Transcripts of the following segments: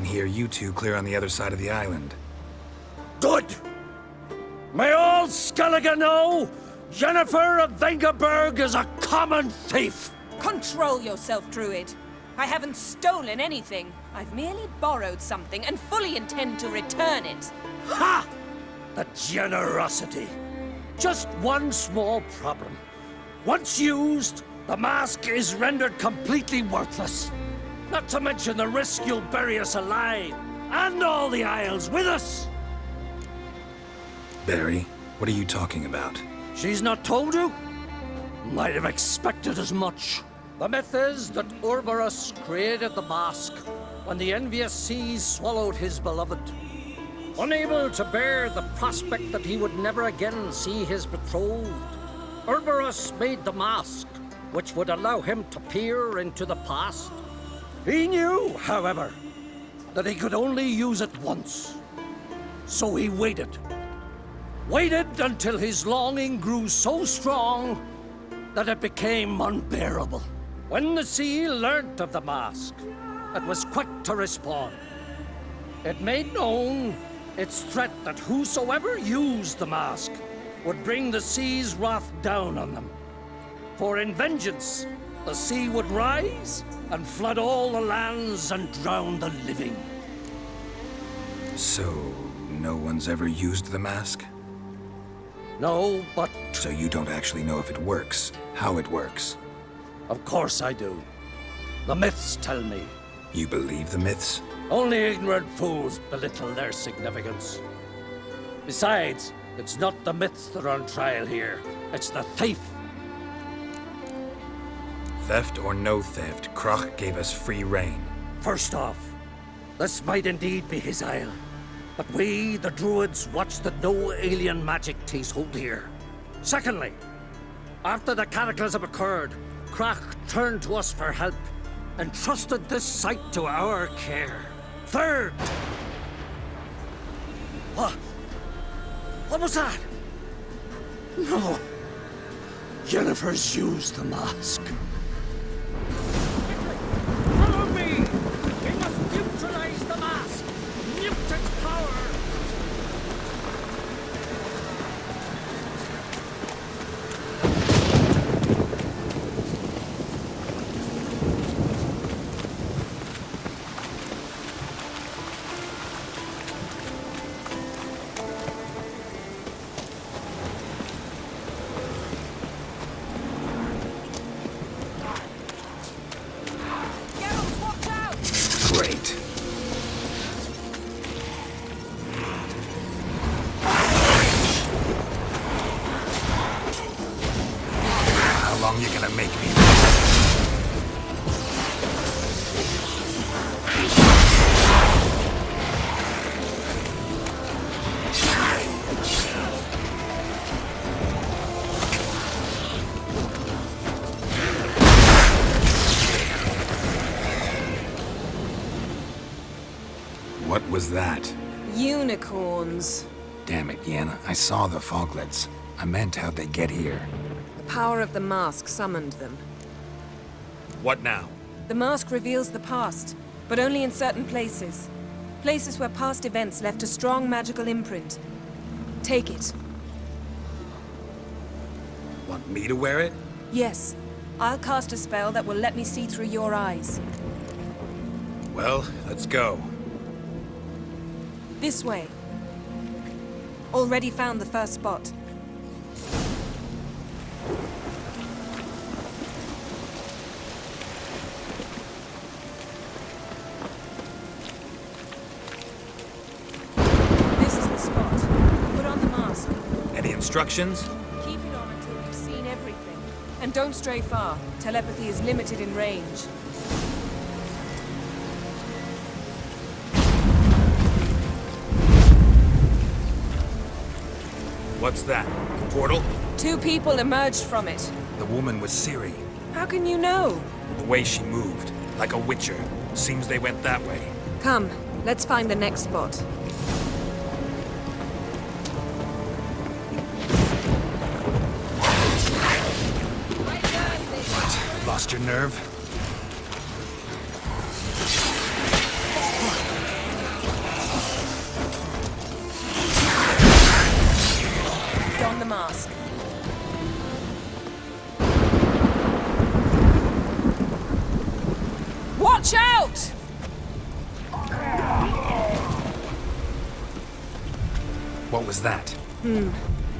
can hear you two clear on the other side of the island. Good! May all Skellige know Jennifer of Vengerberg is a common thief! Control yourself, Druid. I haven't stolen anything. I've merely borrowed something and fully intend to return it. Ha! The generosity. Just one small problem. Once used, the mask is rendered completely worthless. Not to mention the risk you'll bury us alive, and all the Isles with us! Barry, what are you talking about? She's not told you? Might have expected as much. The myth is that Ouroboros created the mask when the envious seas swallowed his beloved. Unable to bear the prospect that he would never again see his betrothed, Ouroboros made the mask, which would allow him to peer into the past. He knew, however, that he could only use it once. So he waited. Waited until his longing grew so strong that it became unbearable. When the sea learnt of the mask, it was quick to respond. It made known its threat that whosoever used the mask would bring the sea's wrath down on them. For in vengeance, the sea would rise and flood all the lands and drown the living. So, no one's ever used the mask? No, but... So you don't actually know if it works, how it works? Of course I do. The myths tell me. You believe the myths? Only ignorant fools belittle their significance. Besides, it's not the myths that are on trial here. It's the thief. Theft or no theft, Kroch gave us free rein. First off, this might indeed be his isle. But we, the Druids, watch that no alien magic takes hold here. Secondly, after the cataclysm occurred, Kroch turned to us for help and trusted this site to our care. Third! What? What was that? No. Jennifer's used the mask. Follow me! We must neutralize the mask! Mute its power! Great. How long you gonna make me? What was that? Unicorns. Damn it, Yen. I saw the foglets. I meant how'd they get here. The power of the mask summoned them. What now? The mask reveals the past, but only in certain places. Places where past events left a strong magical imprint. Take it. Want me to wear it? Yes. I'll cast a spell that will let me see through your eyes. Well, let's go. This way. Already found the first spot. This is the spot. Put on the mask. Any instructions? Keep it on until you've seen everything. And don't stray far. Telepathy is limited in range. What's that? Portal? 2 people emerged from it. The woman was Ciri. How can you know? The way she moved, like a witcher. Seems they went that way. Come, let's find the next spot. What? Lost your nerve? What was that?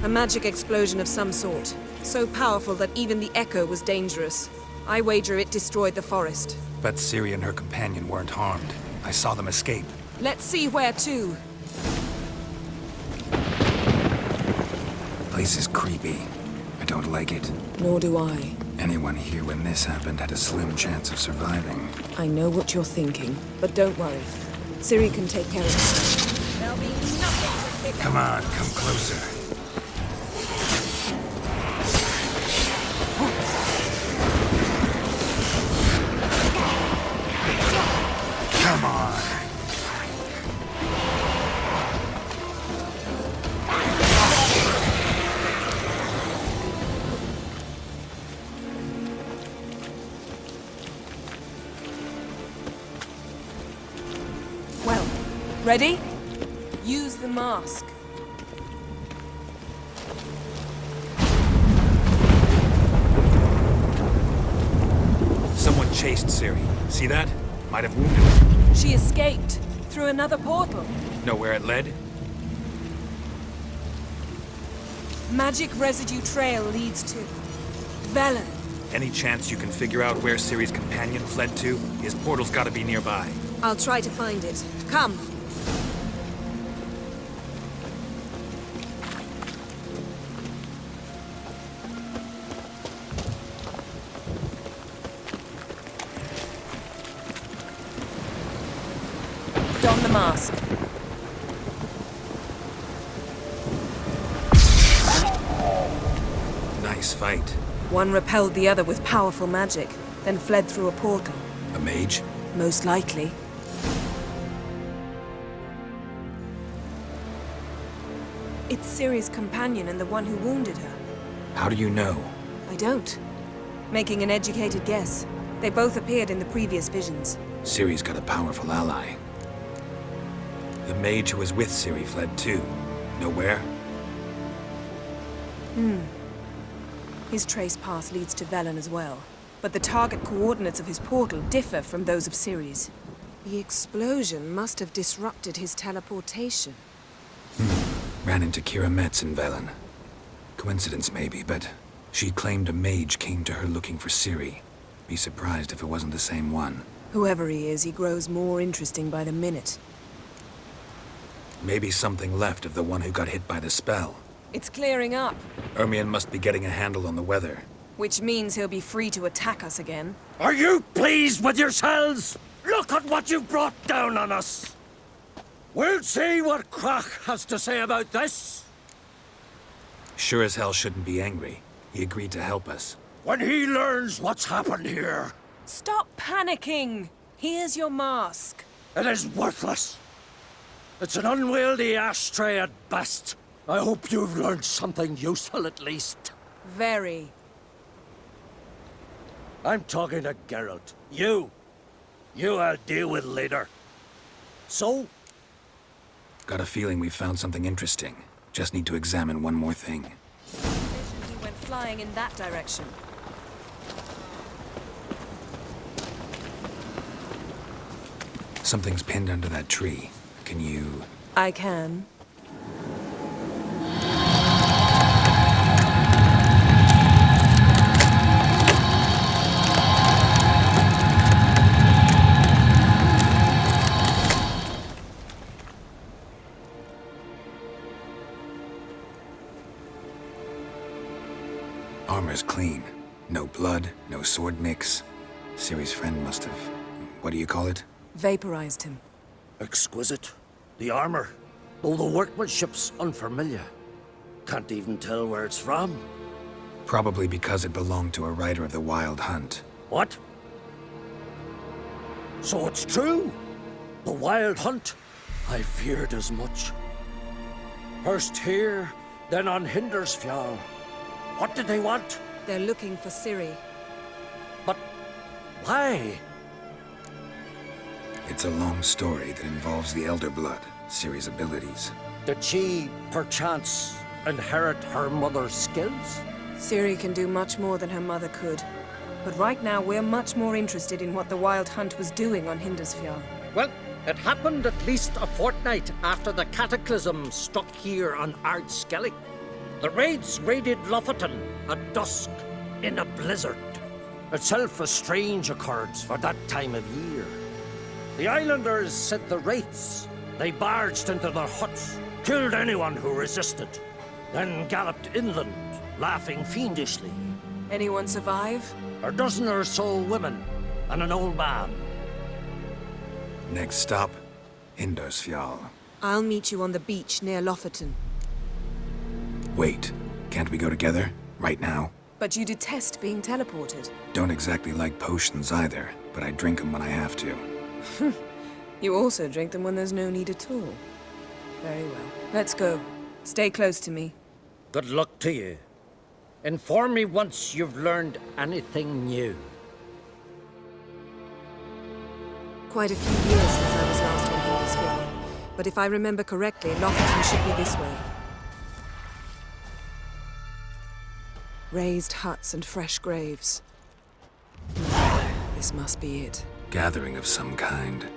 A magic explosion of some sort. So powerful that even the echo was dangerous. I wager it destroyed the forest. But Ciri and her companion weren't harmed. I saw them escape. Let's see where to. Place is creepy. I don't like it. Nor do I. Anyone here when this happened had a slim chance of surviving. I know what you're thinking, but don't worry. Ciri can take care of herself. There'll be nothing to pick Come on, come closer. Come on. Well, ready? Use the mask. Someone chased Ciri. See that? Might have wounded her. She escaped through another portal. Know where it led? Magic residue trail leads to Velen. Any chance you can figure out where Ciri's companion fled to? His portal's gotta be nearby. I'll try to find it. Come. Don the mask. Nice fight. One repelled the other with powerful magic, then fled through a portal. A mage? Most likely. It's Ciri's companion and the one who wounded her. How do you know? I don't. Making an educated guess. They both appeared in the previous visions. Ciri's got a powerful ally. The mage who was with Ciri fled too. Know where? His trace path leads to Velen as well. But the target coordinates of his portal differ from those of Ciri's. The explosion must have disrupted his teleportation. Ran into Kira Metz in Velen. Coincidence maybe, but she claimed a mage came to her looking for Ciri. Be surprised if it wasn't the same one. Whoever he is, he grows more interesting by the minute. Maybe something left of the one who got hit by the spell. It's clearing up, Ermion must be getting a handle on the weather. which means he'll be free to attack us again. Are you pleased with yourselves? Look at what you've brought down on us. We'll see what Krach has to say about this. Sure as hell shouldn't be angry. He agreed to help us. When he learns what's happened here, Stop panicking! Here's your mask. it is worthless. It's an unwieldy ashtray at best. I hope you've learned something useful at least. Very. I'm talking to Geralt. You I'll deal with later. So, Got a feeling we found something interesting. Just need to examine one more thing. He went flying in that direction. Something's pinned under that tree. Can you... I can. Armor's clean. No blood, no sword nicks. Ciri's friend must have... What do you call it? Vaporized him. exquisite. The armor, though the workmanship's unfamiliar. Can't even tell where it's from. Probably because it belonged to a rider of the Wild Hunt. What? So it's true? The Wild Hunt? I feared as much. First here, then on Hindersfjall. What did they want? They're looking for Ciri. But why? It's a long story that involves the Elder Blood, Ciri's abilities. Did she, perchance, inherit her mother's skills? Ciri can do much more than her mother could. But right now, we're much more interested in what the Wild Hunt was doing on Hindersfjall. Well, It happened at least a fortnight after the cataclysm struck here on Skellige. The raids raided Lofoten at dusk in a blizzard. Itself a strange occurrence for that time of year. The islanders said the wraiths. They barged into their huts, killed anyone who resisted, then galloped inland, laughing fiendishly. Anyone survive? A dozen or so women and an old man. Next stop, Hindarsfjall. I'll meet you on the beach near Lofoten. Wait, can't we go together? Right now? But you detest being teleported. Don't exactly like potions either, but I drink them when I have to. You also drink them when there's no need at all. Very well. Let's go. Stay close to me. Good luck to you. Inform me once you've learned anything new. Quite a few years since I was last on Hindarsfjall. But if I remember correctly, Lofoten should be this way. Raised huts and fresh graves. This must be it. Gathering of some kind.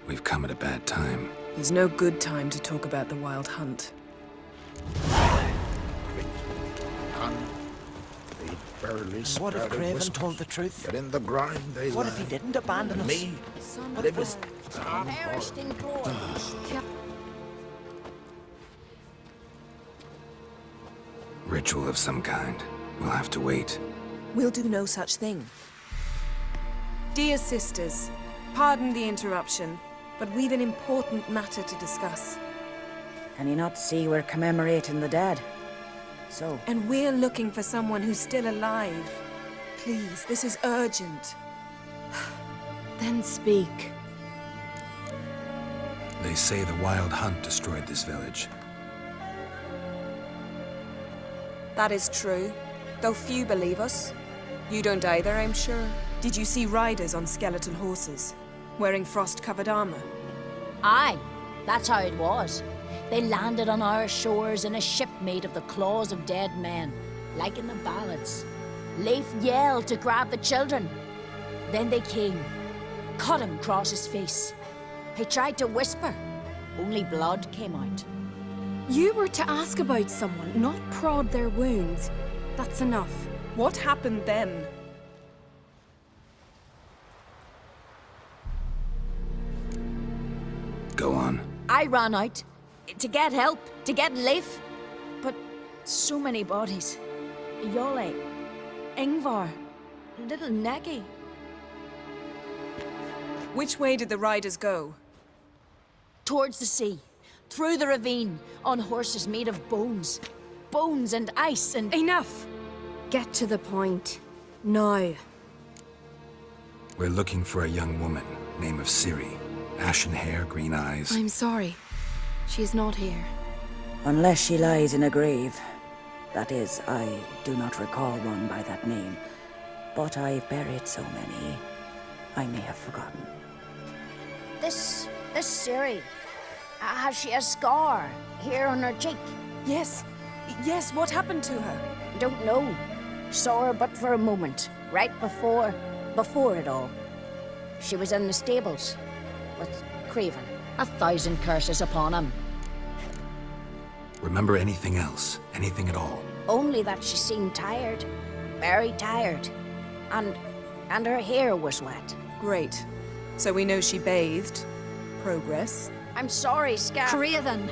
We've come at a bad time. There's no good time to talk about the Wild Hunt. What if Craven told the truth? Get in the grind, they What if he didn't abandon us? Me? Live as Ritual of some kind. We'll have to wait. We'll do no such thing. Dear sisters, pardon the interruption, but we've an important matter to discuss. Can you not see we're commemorating the dead? So, And we're looking for someone who's still alive. Please, this is urgent. Then speak. They say the Wild Hunt destroyed this village. That is true, though few believe us. You don't either, I'm sure. Did you see riders on skeletal horses, wearing frost-covered armor? Aye, that's how it was. They landed on our shores in a ship made of the claws of dead men, like in the ballads. Leif yelled to grab the children. Then they came, cut him across his face. He tried to whisper, only blood came out. You were to ask about someone, not prod their wounds. That's enough. What happened then? Go on. I ran out to get help, to get Leif. But so many bodies. Yolle, Ingvar, little Neggi. Which way did the riders go? Towards the sea, through the ravine, on horses made of bones. Bones and ice and... Enough! Get to the point. Now. We're looking for a young woman, name of Ciri. Ashen hair, green eyes. I'm sorry. She is not here. unless she lies in a grave. That is, I do not recall one by that name. But I've buried so many, I may have forgotten. This Ciri, has she a scar here on her cheek? Yes. Yes, what happened to her? Don't know. Saw her but for a moment, right before it all. She was in the stables with Craven. 1,000 curses upon him. Remember anything else? Anything at all? Only that she seemed tired. Very tired. And her hair was wet. Great. So we know she bathed. Progress. I'm sorry, Scar. Craven!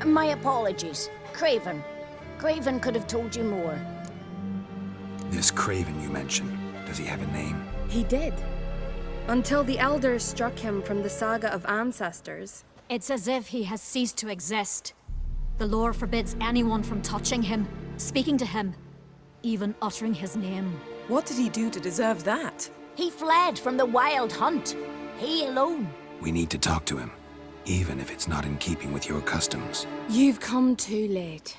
My apologies. Craven. Craven could have told you more. This Craven you mentioned, does he have a name? He did. Until the elders struck him from the Saga of Ancestors. It's as if he has ceased to exist. The lore forbids anyone from touching him, speaking to him, even uttering his name. What did he do to deserve that? He fled from the Wild Hunt. He alone. We need to talk to him, even if it's not in keeping with your customs. You've come too late.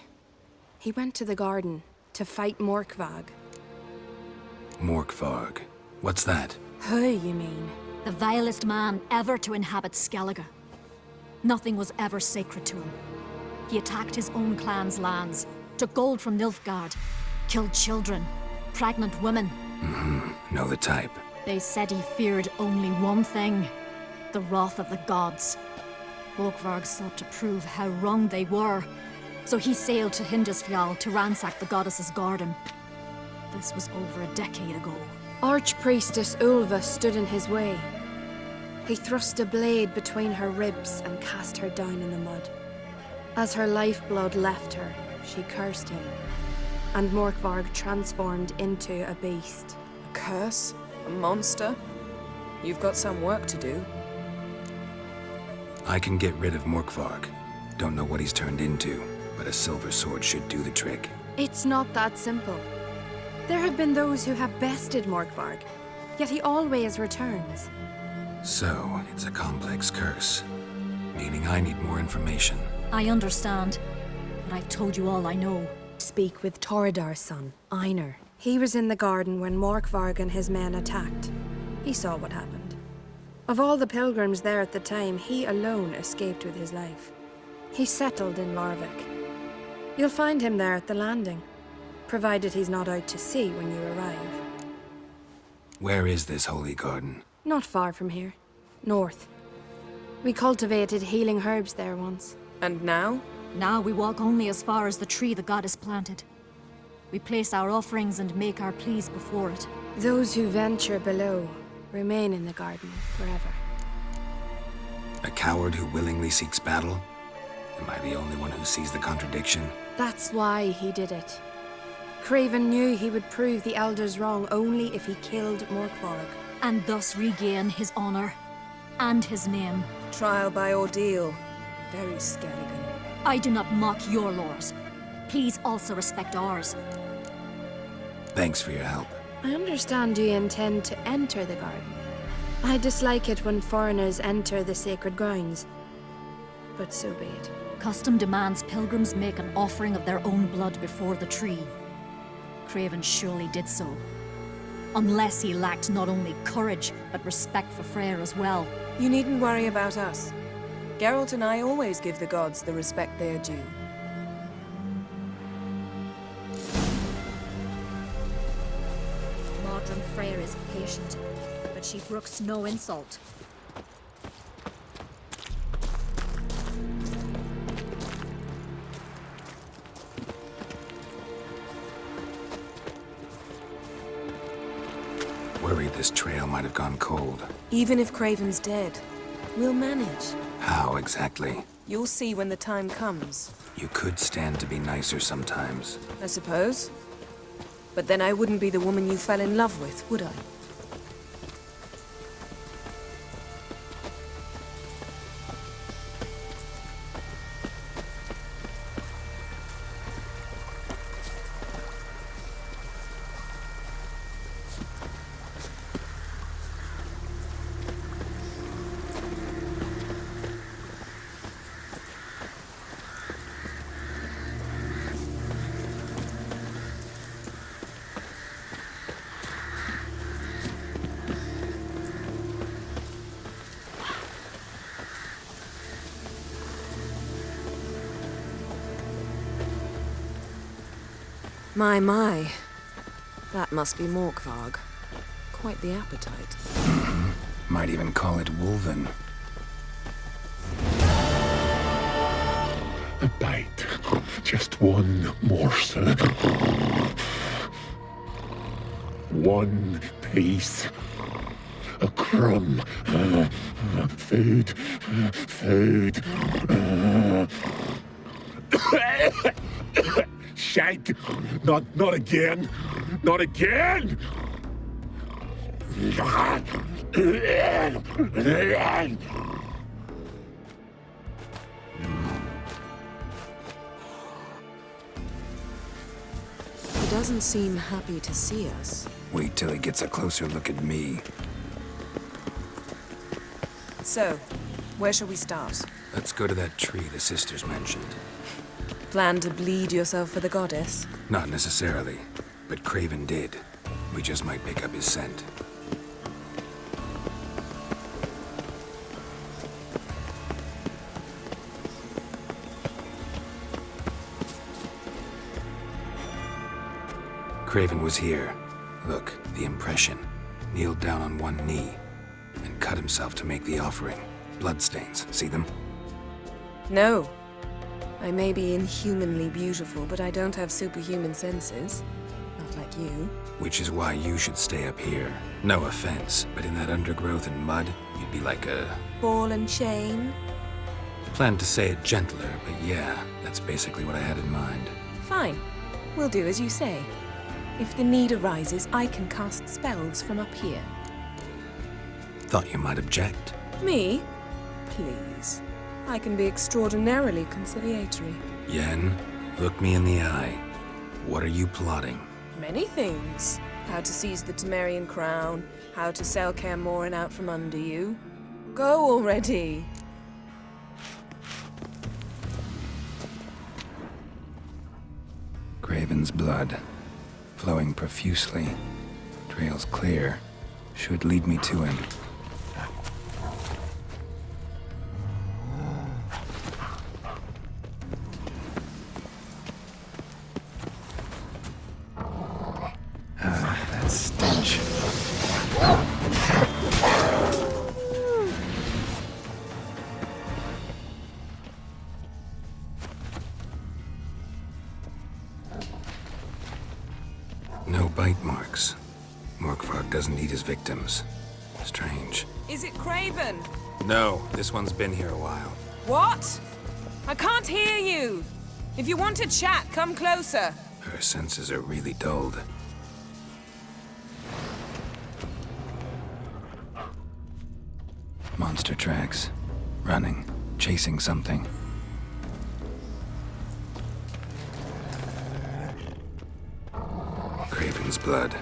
He went to the garden to fight Morkvarg. Morkvarg. What's that? Who, you mean? The vilest man ever to inhabit Skellige. Nothing was ever sacred to him. He attacked his own clan's lands, took gold from Nilfgaard, killed children, pregnant women. Know the type. They said he feared only one thing. The wrath of the gods. Morkvarg sought to prove how wrong they were, so he sailed to Hindisfjall to ransack the goddess's garden. This was over a decade ago. Archpriestess Ulva stood in his way. He thrust a blade between her ribs and cast her down in the mud. As her lifeblood left her, she cursed him, and Morkvarg transformed into a beast. A curse? A monster? You've got some work to do. I can get rid of Morkvarg. Don't know what he's turned into, but a silver sword should do the trick. It's not that simple. There have been those who have bested Morkvarg, yet he always returns. So, it's a complex curse, meaning I need more information. I understand, but I've told you all I know. Speak with Torridar's son, Einar. He was in the garden when Morkvarg and his men attacked. He saw what happened. Of all the pilgrims there at the time, he alone escaped with his life. He settled in Larvik. You'll find him there at the landing, provided he's not out to sea when you arrive. Where is this holy garden? Not far from here. North. We cultivated healing herbs there once. And now? Now we walk only as far as the tree the goddess planted. We place our offerings and make our pleas before it. Those who venture below remain in the garden forever. A coward who willingly seeks battle? Am I the only one who sees the contradiction? That's why he did it. Craven knew he would prove the elders wrong only if he killed Morkvarg. And thus regain his honor and his name. Trial by ordeal. Very Skellige. I do not mock your laws. Please also respect ours. Thanks for your help. I understand you intend to enter the garden. I dislike it when foreigners enter the sacred grounds, but so be it. Custom demands pilgrims make an offering of their own blood before the tree. Craven surely did so. Unless he lacked not only courage, but respect for Freyr as well. You needn't worry about us. Geralt and I always give the gods the respect they are due. Modern Freyr is patient, but she brooks no insult. Worried this trail might have gone cold. Even if Craven's dead, we'll manage. How exactly? You'll see when the time comes. You could stand to be nicer sometimes. I suppose. But then I wouldn't be the woman you fell in love with, would I? My. That must be Morkvarg. Quite the appetite. Might even call it Wolven. A bite. Just one morsel. One piece. A crumb. Food. Food. Shank! Not again! Not again! He doesn't seem happy to see us. Wait till he gets a closer look at me. So, where shall we start? Let's go to that tree the sisters mentioned. Plan to bleed yourself for the goddess? Not necessarily, but Craven did. We just might pick up his scent. Craven was here. Look, the impression. Kneeled down on one knee and cut cut himself to make the offering. Bloodstains, see them? No. I may be inhumanly beautiful, but I don't have superhuman senses. Not like you. Which is why you should stay up here. No offense, but in that undergrowth and mud, you'd be like a... Ball and chain? Planned to say it gentler, but yeah, that's basically what I had in mind. Fine. We'll do as you say. If the need arises, I can cast spells from up here. Thought you might object. Me? Please. I can be extraordinarily conciliatory. Yen, look me in the eye. What are you plotting? Many things. How to seize the Temerian crown, how to sell Kaer Morhen out from under you. Go already! Craven's blood, flowing profusely. Trails clear. Should lead me to him. That stench. No bite marks. Morkvarg doesn't eat his victims. Strange. Is it Craven? No, this one's been here a while. What? I can't hear you! If you want to chat, come closer. Her senses are really dulled. Monster tracks. Running. Chasing something. Craven's blood.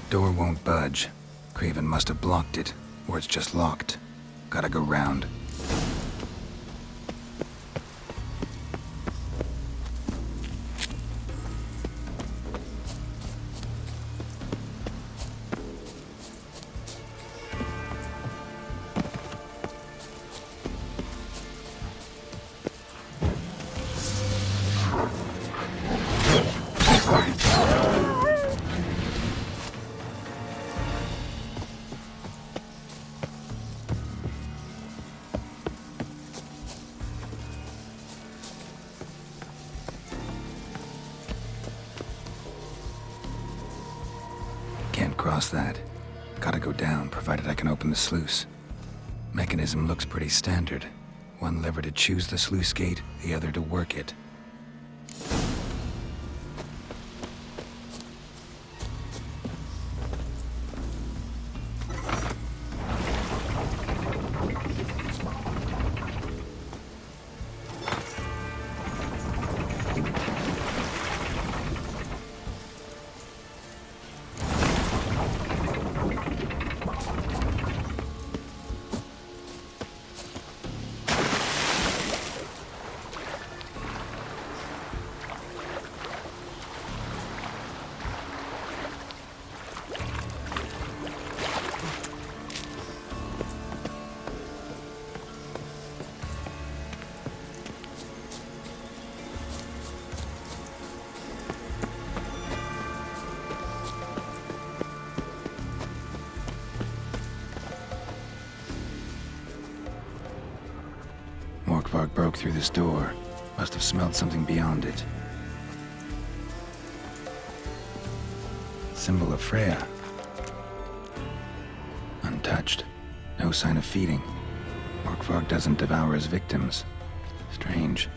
Door won't budge. Craven must have blocked it, or it's just locked. Gotta go round. Can't cross that. Gotta go down, provided I can open the sluice. Mechanism looks pretty standard. One lever to choose the sluice gate, the other to work it. Morkvarg broke through this door. Must have smelled something beyond it. Symbol of Freya. Untouched. No sign of feeding. Morkvarg doesn't devour his victims. Strange.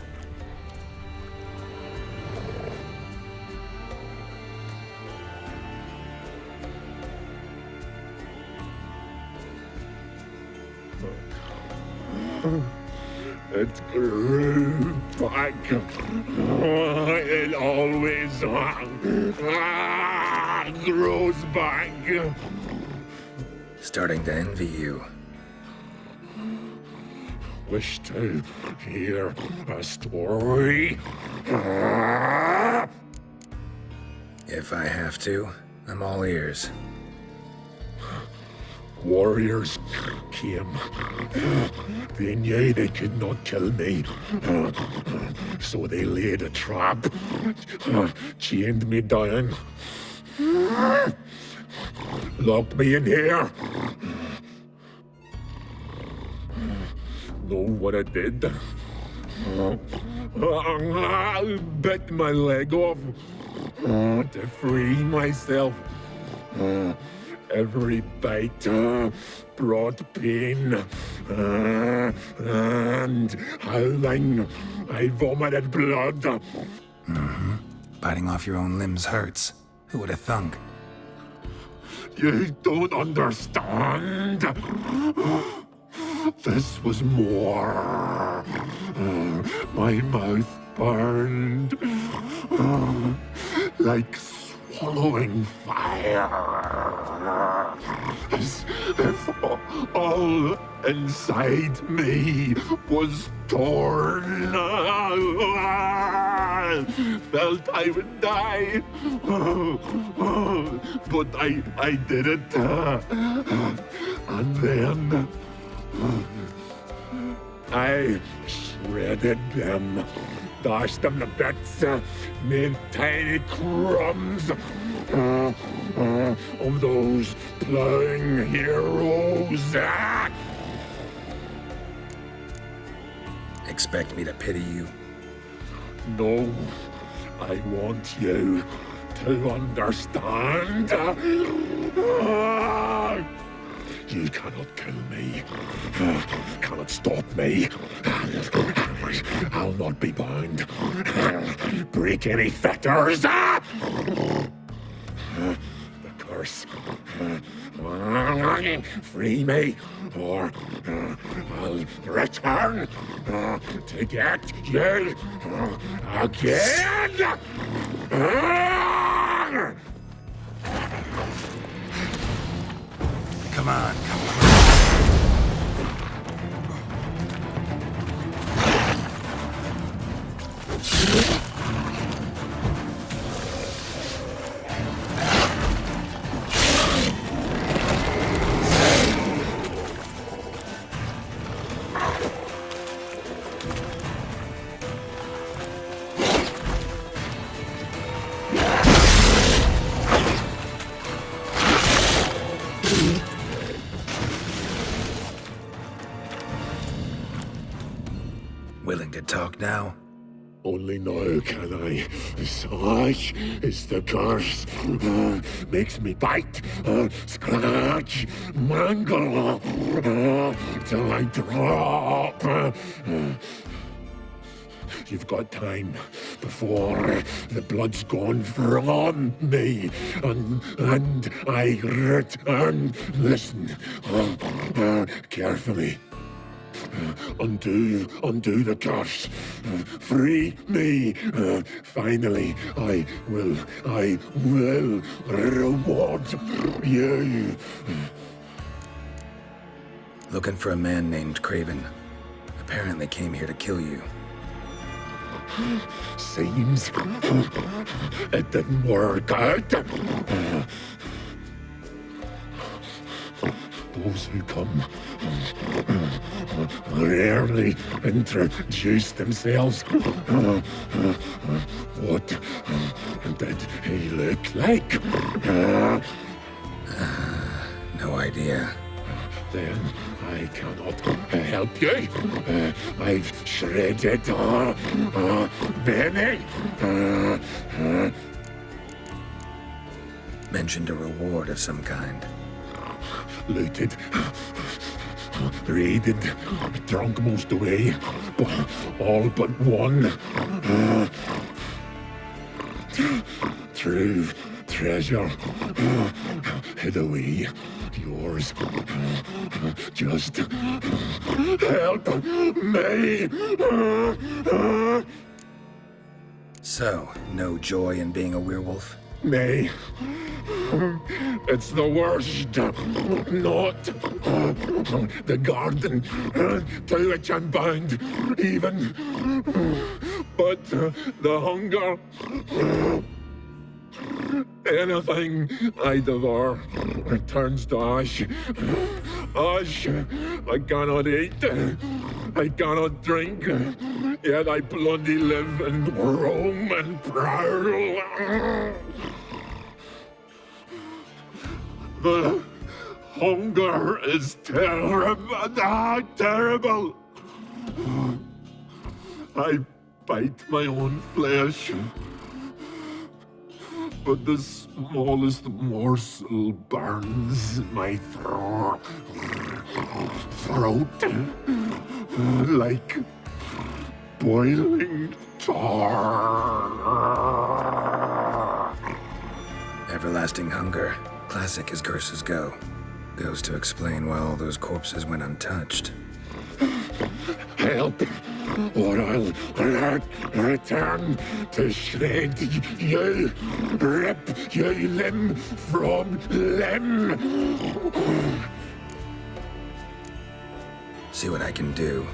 It grew back. It always grows back. Starting to envy you. Wish to hear a story? If I have to, I'm all ears. Warriors came. They knew they could not kill me. So they laid a trap. Chained me down. Locked me in here. Know what I did? I bit my leg off to free myself. Every bite brought pain, and howling, I vomited blood. Mm-hmm. Biting off your own limbs hurts. Who would have thunk? You don't understand. This was more. My mouth burned like swallowing fire. As if all inside me was torn. Felt I would die. But I did it. And then I shredded them. Dashed them to bits, made tiny crumbs of those plowing heroes. Expect me to pity you? No, I want you to understand. You cannot kill me, cannot stop me. I'll not be bound. Break any fetters. The curse. Free me, or I'll return to get you again. Come on, come on. Willing to talk now? Only now can I. Such is the curse. Makes me bite, scratch, mangle, till I drop. You've got time before the blood's gone from me, and I return. Listen, carefully. Undo the curse. Free me. Finally, I will reward you. Looking for a man named Craven. Apparently came here to kill you. Seems it didn't work out. Those who come rarely introduce themselves. What did he look like? No idea. Then I cannot help you. I've shredded many. Mentioned a reward of some kind. Looted, raided, drunk most away, all but one. True treasure, hid away. Yours. Just help me. So, no joy in being a werewolf? Nay. It's the worst. Not the garden to which I'm bound, even. But the hunger. Anything I devour turns to ash. Ash I cannot eat. I cannot drink. Yet I bloody live and roam and prowl. The hunger is terrible. Terrible. I bite my own flesh. But the smallest morsel burns my throat like boiling tar. Everlasting hunger, classic as curses go. Goes to explain why all those corpses went untouched. Help, or I'll return to shred you, rip you limb from limb. See what I can do.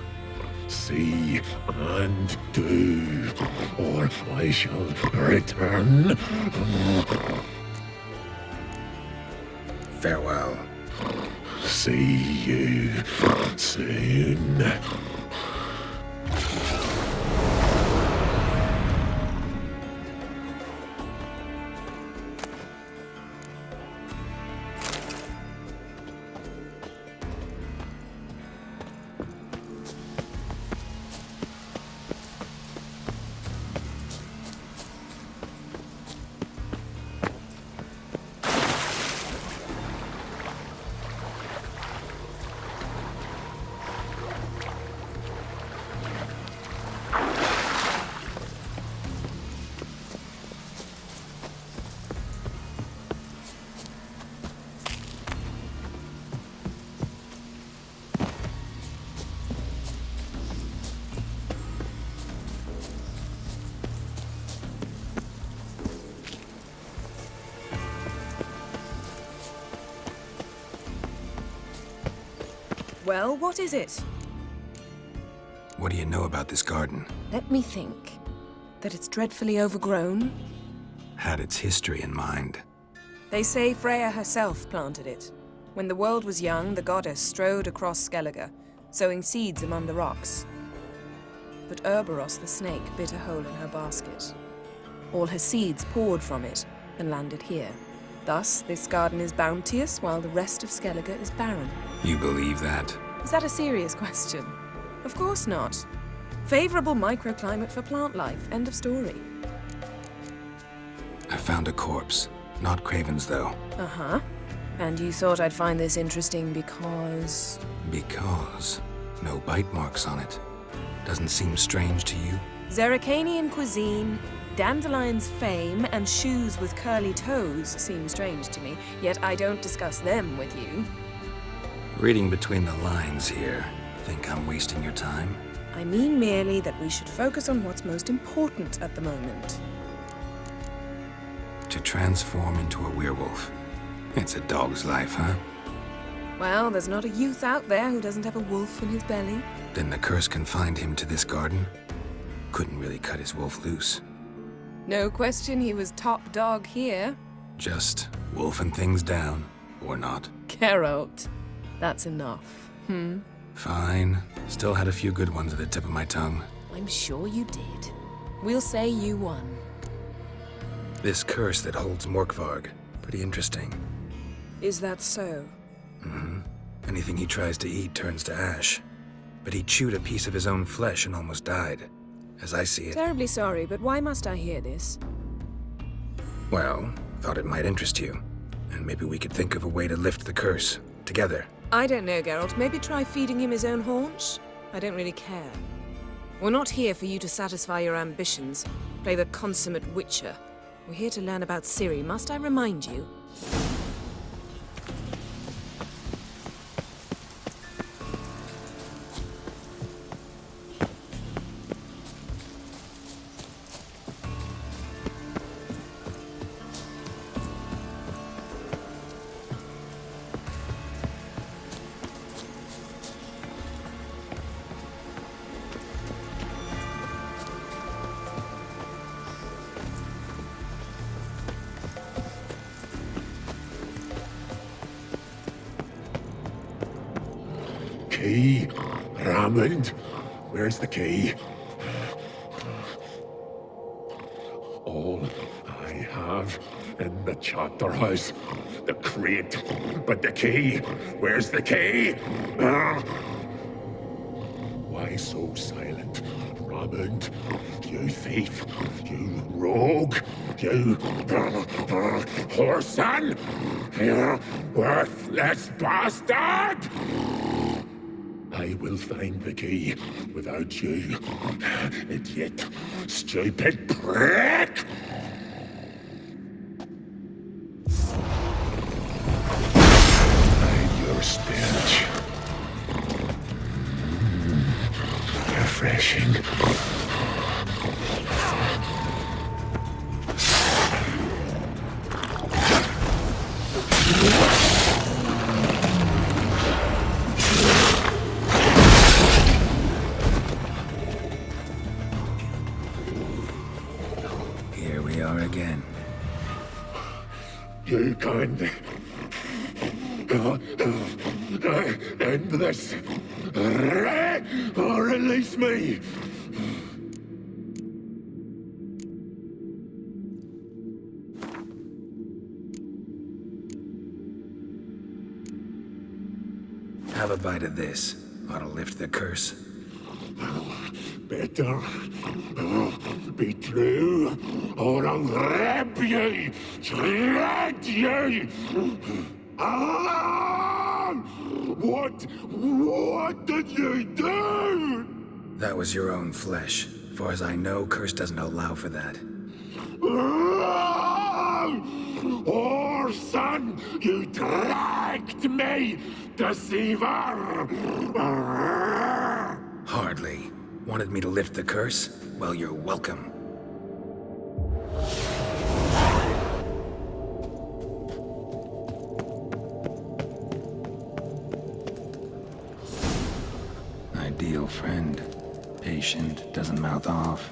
See and do, or I shall return. Farewell. See you soon. Well, what is it? What do you know about this garden? Let me think. That it's dreadfully overgrown? Had its history in mind. They say Freya herself planted it. When the world was young, the goddess strode across Skellige, sowing seeds among the rocks. But Urboros the snake bit a hole in her basket. All her seeds poured from it and landed here. Thus, this garden is bounteous, while the rest of Skellige is barren. You believe that? Is that a serious question? Of course not. Favorable microclimate for plant life. End of story. I found a corpse. Not Craven's, though. Uh-huh. And you thought I'd find this interesting because... Because no bite marks on it. Doesn't seem strange to you? Zerrikanian cuisine, Dandelion's fame, and shoes with curly toes seem strange to me, yet I don't discuss them with you. Reading between the lines here, think I'm wasting your time? I mean merely that we should focus on what's most important at the moment. To transform into a werewolf. It's a dog's life, huh? Well, there's not a youth out there who doesn't have a wolf in his belly. Then the curse confined him to this garden? Couldn't really cut his wolf loose. No question he was top dog here. Just wolfing things down, or not. Geralt. That's enough. Fine. Still had a few good ones at the tip of my tongue. I'm sure you did. We'll say you won. This curse that holds Morkvarg. Pretty interesting. Is that so? Anything he tries to eat turns to ash. But he chewed a piece of his own flesh and almost died. As I see it. Terribly sorry, but why must I hear this? Well, thought it might interest you. And maybe we could think of a way to lift the curse. Together. I don't know, Geralt. Maybe try feeding him his own haunch? I don't really care. We're not here for you to satisfy your ambitions. Play the consummate witcher. We're here to learn about Ciri, must I remind you? key? Raymond, where's the key? All I have in the chapter house, the crate, but the key, where's the key? Why so silent, Raymond? You thief, you rogue, you whoreson, you worthless bastard! I will find the key without you, idiot, stupid prick! Hide your stench. Refreshing. Here we are again. You can't end this. Or release me. Have a bite of this. Ought to lift the curse. Better be true, or I'll rip you, shred you. Ah! What did you do? That was your own flesh. Far as I know, curse doesn't allow for that. Oh, son, you dragged me, deceiver! Hardly. Wanted me to lift the curse? Well, you're welcome. Ideal friend. Patient, doesn't mouth off.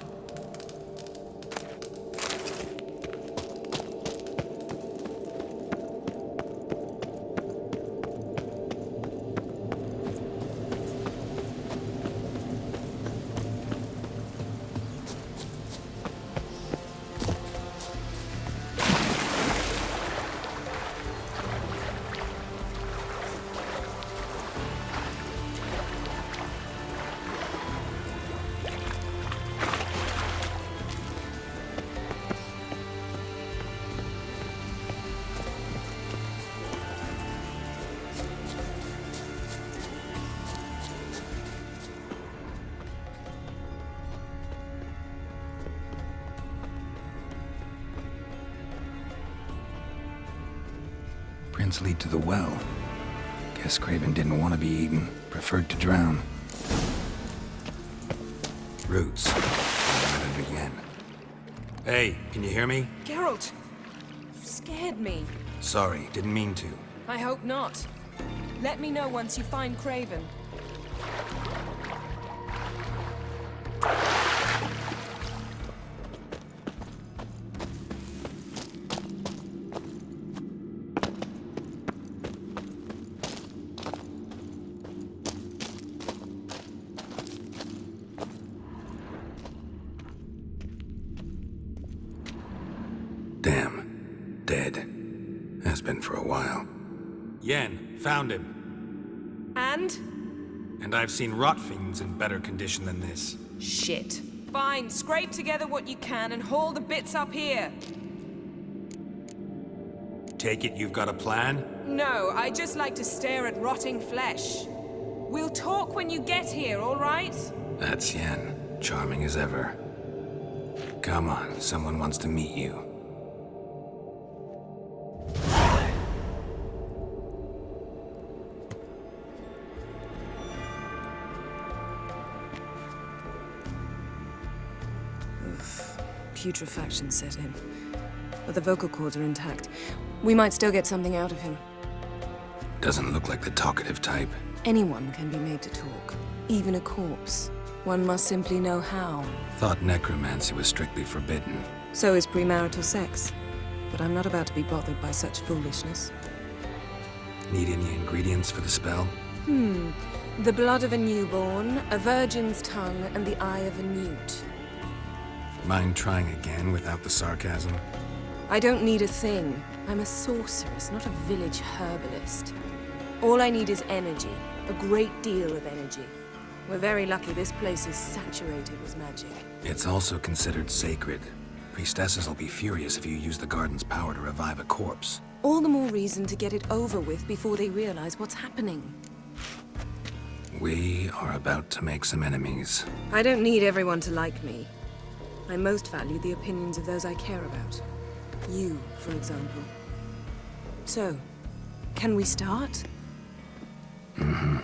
Prints lead to the well. Guess Craven didn't want to be eaten. Preferred to drown. Roots. Island again. Hey, can you hear me? Geralt! You scared me. Sorry, didn't mean to. I hope not. Let me know once you find Craven. Damn. Dead. Has been for a while. Yen, found him. And? And I've seen rot fiends in better condition than this. Shit. Fine, scrape together what you can and haul the bits up here. Take it you've got a plan? No, I just like to stare at rotting flesh. We'll talk when you get here, all right? That's Yen. Charming as ever. Come on, someone wants to meet you. Putrefaction set in. But the vocal cords are intact. We might still get something out of him. Doesn't look like the talkative type. Anyone can be made to talk. Even a corpse. One must simply know how. Thought necromancy was strictly forbidden. So is premarital sex. But I'm not about to be bothered by such foolishness. Need any ingredients for the spell? The blood of a newborn, a virgin's tongue, and the eye of a newt. Mind trying again without the sarcasm? I don't need a thing. I'm a sorceress, not a village herbalist. All I need is energy. A great deal of energy. We're very lucky this place is saturated with magic. It's also considered sacred. Priestesses will be furious if you use the garden's power to revive a corpse. All the more reason to get it over with before they realize what's happening. We are about to make some enemies. I don't need everyone to like me. I most value the opinions of those I care about. You, for example. So, can we start? Mm-hmm.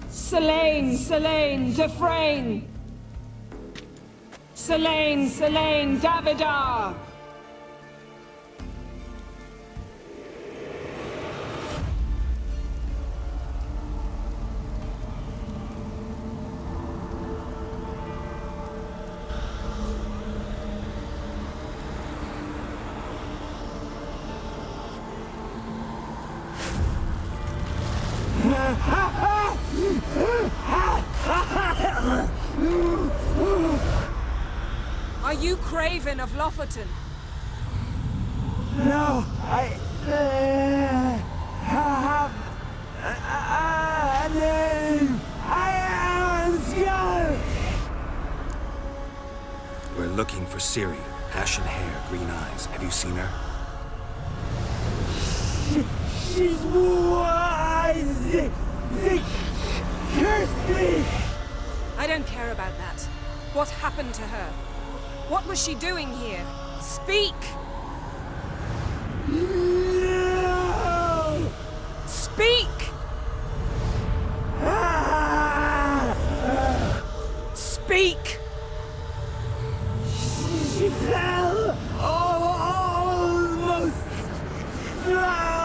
Selene, Selene, Defrain! Selene, Selene, Davidar! Are you Craven of Lofoten? No, I have a name. I am Skellige. We're looking for Ciri. Ashen hair, green eyes. Have you seen her? She's wise. They cursed me. I don't care about that. What happened to her? What was she doing here? Speak! No. Speak! Speak! She fell almost drowned.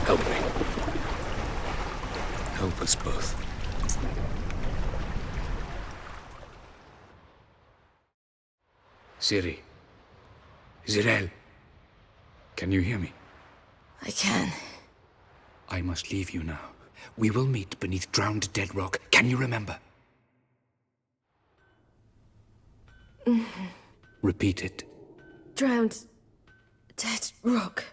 Help me. Help us both. Ciri. Zirel. Can you hear me? I can. I must leave you now. We will meet beneath drowned dead rock. Can you remember? Repeat it. Drowned. Dead rock.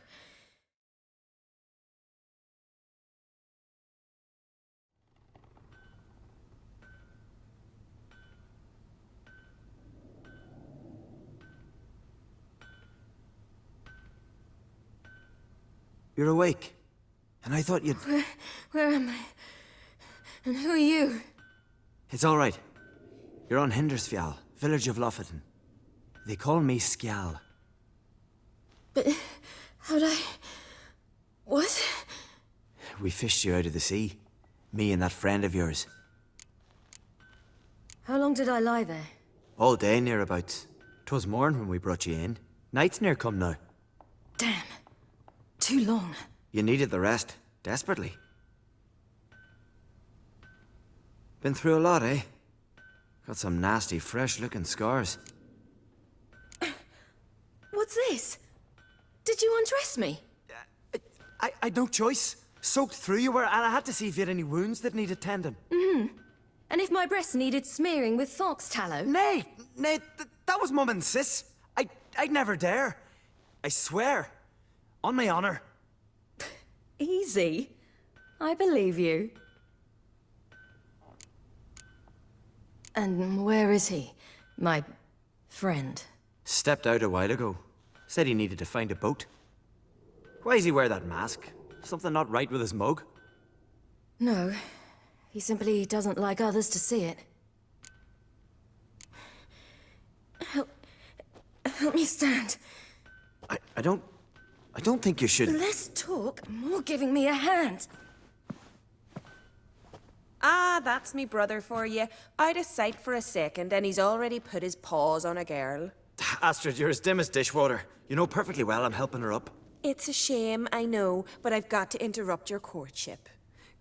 You're awake. And I thought you'd... Where am I? And who are you? It's all right. You're on Hindersfjall, village of Lofoten. They call me Skjal. But how'd I... What? We fished you out of the sea. Me and that friend of yours. How long did I lie there? All day nearabouts. 'Twas morn when we brought you in. Night's near come now. Damn. Too long. You needed the rest, desperately. Been through a lot, eh? Got some nasty, fresh-looking scars. What's this? Did you undress me? I'd no choice. Soaked through you were, and I had to see if you had any wounds that needed tending. And if my breasts needed smearing with fox tallow? Nay, that was Mum and Sis. I'd never dare. I swear. On my honor. Easy. I believe you. And where is he? My friend. Stepped out a while ago. Said he needed to find a boat. Why does he wear that mask? Something not right with his mug? No. He simply doesn't like others to see it. Help me stand. I don't think you should... Less talk, more giving me a hand. Ah, that's me brother for you. Out of sight for a second, and he's already put his paws on a girl. Astrid, you're as dim as dishwater. You know perfectly well I'm helping her up. It's a shame, I know, but I've got to interrupt your courtship.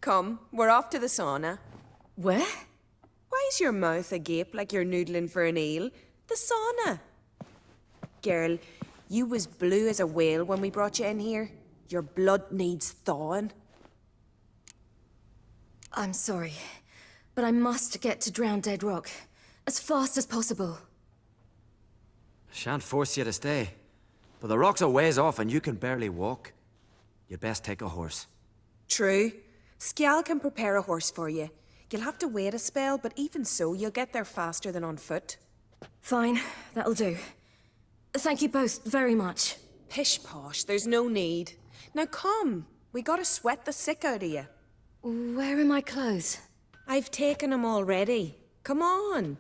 Come, we're off to the sauna. Where? Why is your mouth agape like you're noodling for an eel? The sauna. Girl, you was blue as a whale when we brought you in here. Your blood needs thawing. I'm sorry, but I must get to Drown Dead Rock as fast as possible. Shan't force you to stay. But the rock's a ways off and you can barely walk. You'd best take a horse. True. Skjal can prepare a horse for you. You'll have to wait a spell, but even so, you'll get there faster than on foot. Fine, that'll do. Thank you both very much. Pish-posh, there's no need. Now come, we gotta sweat the sick out of you. Where are my clothes? I've taken them already. Come on.